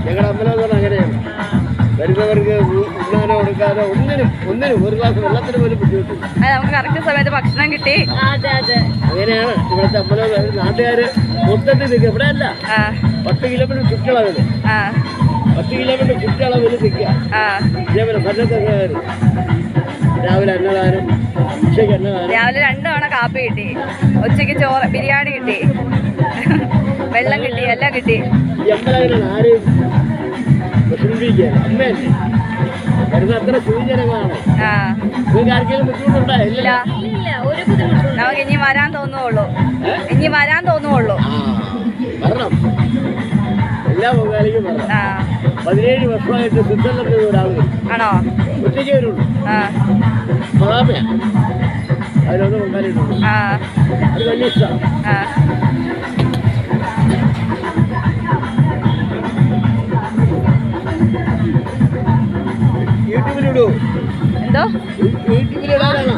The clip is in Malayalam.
ഞങ്ങളുടെ അമ്പലം എന്ന് പറഞ്ഞാൽ അങ്ങനെയാണ്. വരുന്നവർക്ക് ഉണ്ണാനോ കൊടുക്കാനോ ഒന്നിനും ഒരു ഗ്ലാസ് വെള്ളത്തിന് പോലും ബുദ്ധിമുട്ടില്ല. നമുക്ക് കറക്റ്റ് സമയത്ത് ഭക്ഷണം കിട്ടി. അങ്ങനെയാണ് ഇവിടുത്തെ അമ്പലം. നാട്ടുകാര് മൊത്തത്തിൽ നിൽക്കുക. ഇവിടെ അല്ല, 10 കിലോമീറ്റർ ചുറ്റളവില് 10 കിലോമീറ്റർ ചുറ്റളവില് നിൽക്കുക. ഇതേപോലെ ഭക്ഷണത്തൊക്കെ രാവിലെ അന്നദാനം, ഉച്ചയ്ക്ക് അന്നദാനം. രാവിലെ 2 തവണ കാപ്പി കിട്ടി, ഉച്ചയ്ക്ക് ചോറ് ബിരിയാണി കിട്ടി, വെള്ളം കിട്ടി, എല്ലാം കിട്ടി. ഈ അമ്പലം ആരെയും വിഷമിപ്പിക്കുക. അമ്മയല്ലേ വരുന്ന അത്ര ശുചിജനങ്ങളാണ്. നിങ്ങൾക്ക് ആർക്കെങ്കിലും ബുദ്ധിമുട്ടുണ്ടായില്ല? നമുക്ക് ഇനി വരാൻ തോന്നുള്ളൂ. വരണം, എല്ലാ പൊങ്കാലയ്ക്കും വരണം. 17 വർഷമായിട്ട് സ്വിറ്റ്സർലൻഡിൽ ഒരാൾ ആണോ? ഒറ്റയ്ക്ക് വരുള്ളൂ. മഹാമയാണ്. അതിലൊന്ന് പൊങ്കാലിട്ടുണ്ട്. അത് വലിയ ഇഷ്ടമാണ്. യൂട്യൂബിലിടൂ. എന്തോ യൂട്യൂബിലിടാനാണോ?